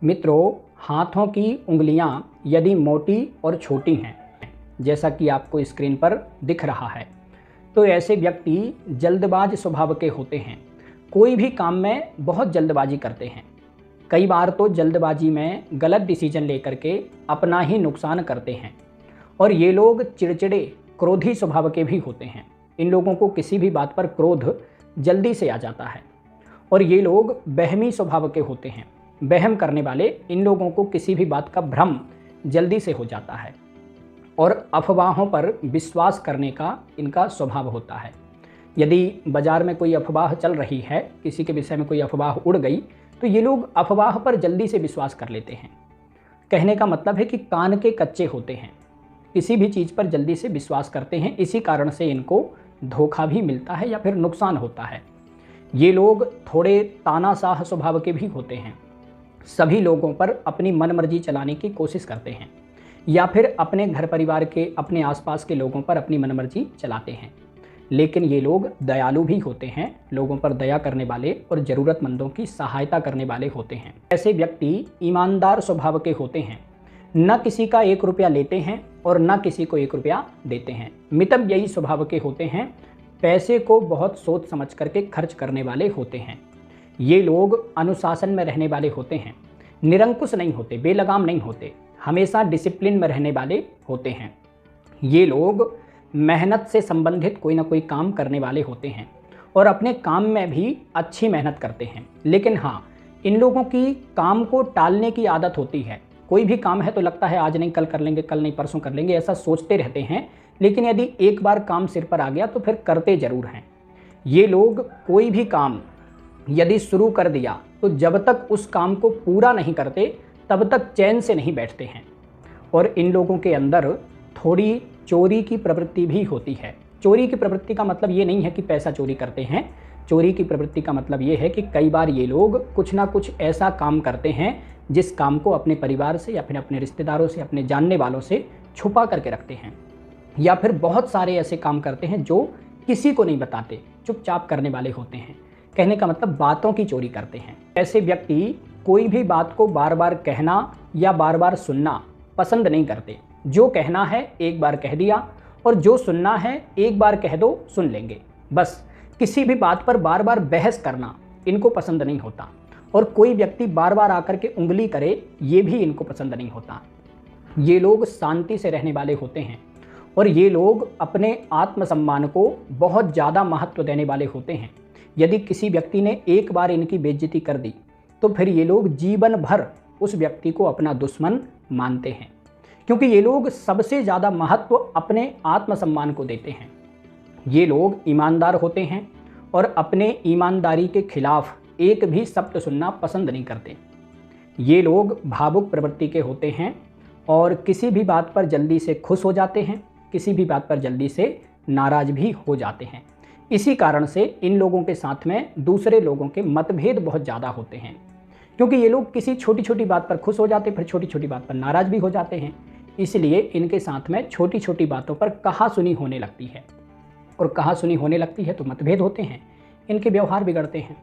मित्रों, हाथों की उंगलियां यदि मोटी और छोटी हैं, जैसा कि आपको स्क्रीन पर दिख रहा है, तो ऐसे व्यक्ति जल्दबाज स्वभाव के होते हैं। कोई भी काम में बहुत जल्दबाजी करते हैं। कई बार तो जल्दबाजी में गलत डिसीजन लेकर के अपना ही नुकसान करते हैं। और ये लोग चिड़चिड़े, क्रोधी स्वभाव के भी होते हैं। इन लोगों को किसी भी बात पर क्रोध जल्दी से आ जाता है। और ये लोग वहमी स्वभाव के होते हैं। वहम करने वाले इन लोगों को किसी भी बात का भ्रम जल्दी से हो जाता है और अफवाहों पर विश्वास करने का इनका स्वभाव होता है। यदि बाजार में कोई अफवाह चल रही है, किसी के विषय में कोई अफवाह उड़ गई, तो ये लोग अफवाह पर जल्दी से विश्वास कर लेते हैं। कहने का मतलब है कि कान के कच्चे होते हैं, किसी भी चीज़ पर जल्दी से विश्वास करते हैं। इसी कारण से इनको धोखा भी मिलता है या फिर नुकसान होता है। ये लोग थोड़े तानाशाह स्वभाव के भी होते हैं। सभी लोगों पर अपनी मनमर्जी चलाने की कोशिश करते हैं या फिर अपने घर परिवार के, अपने आसपास के लोगों पर अपनी मनमर्जी चलाते हैं। लेकिन ये लोग दयालु भी होते हैं, लोगों पर दया करने वाले और ज़रूरतमंदों की सहायता करने वाले होते हैं। ऐसे व्यक्ति ईमानदार स्वभाव के होते हैं। न किसी का 1 रुपया लेते हैं और न किसी को 1 रुपया देते हैं। मितव्ययी स्वभाव के होते हैं। पैसे को बहुत सोच समझ करके खर्च करने वाले होते हैं। ये लोग अनुशासन में रहने वाले होते हैं। निरंकुश नहीं होते, बेलगाम नहीं होते, हमेशा डिसिप्लिन में रहने वाले होते हैं। ये लोग मेहनत से संबंधित कोई ना कोई काम करने वाले होते हैं और अपने काम में भी अच्छी मेहनत करते हैं। लेकिन हाँ, इन लोगों की काम को टालने की आदत होती है। कोई भी काम है तो लगता है आज नहीं कल कर लेंगे, कल नहीं परसों कर लेंगे, ऐसा सोचते रहते हैं। लेकिन यदि एक बार काम सिर पर आ गया तो फिर करते ज़रूर हैं। ये लोग कोई भी काम यदि शुरू कर दिया तो जब तक उस काम को पूरा नहीं करते तब तक चैन से नहीं बैठते हैं। और इन लोगों के अंदर थोड़ी चोरी की प्रवृत्ति भी होती है। चोरी की प्रवृत्ति का मतलब ये नहीं है कि पैसा चोरी करते हैं। चोरी की प्रवृत्ति का मतलब ये है कि कई बार ये लोग कुछ ना कुछ ऐसा काम करते हैं जिस काम को अपने परिवार से या फिर अपने रिश्तेदारों से, अपने जानने वालों से छुपा करके रखते हैं। या फिर बहुत सारे ऐसे काम करते हैं जो किसी को नहीं बताते, चुपचाप करने वाले होते हैं। कहने का मतलब बातों की चोरी करते हैं। ऐसे व्यक्ति कोई भी बात को बार बार कहना या बार बार सुनना पसंद नहीं करते। जो कहना है एक बार कह दिया और जो सुनना है एक बार कह दो, सुन लेंगे। बस किसी भी बात पर बार बार बहस करना इनको पसंद नहीं होता। और कोई व्यक्ति बार बार आकर के उंगली करे, ये भी इनको पसंद नहीं होता। ये लोग शांति से रहने वाले होते हैं और ये लोग अपने आत्मसम्मान को बहुत ज़्यादा महत्व देने वाले होते हैं। यदि किसी व्यक्ति ने एक बार इनकी बेइज्जती कर दी तो फिर ये लोग जीवन भर उस व्यक्ति को अपना दुश्मन मानते हैं, क्योंकि ये लोग सबसे ज़्यादा महत्व अपने आत्मसम्मान को देते हैं। ये लोग ईमानदार होते हैं और अपने ईमानदारी के खिलाफ एक भी शब्द सुनना पसंद नहीं करते। ये लोग भावुक प्रवृत्ति के होते हैं और किसी भी बात पर जल्दी से खुश हो जाते हैं, किसी भी बात पर जल्दी से नाराज भी हो जाते हैं। इसी कारण से इन लोगों के साथ में दूसरे लोगों के मतभेद बहुत ज़्यादा होते हैं, क्योंकि ये लोग किसी छोटी छोटी बात पर खुश हो जाते, फिर छोटी छोटी बात पर नाराज भी हो जाते हैं। इसलिए इनके साथ में छोटी छोटी बातों पर कहासुनी होने लगती है और कहासुनी होने लगती है तो मतभेद होते हैं, इनके व्यवहार बिगड़ते हैं।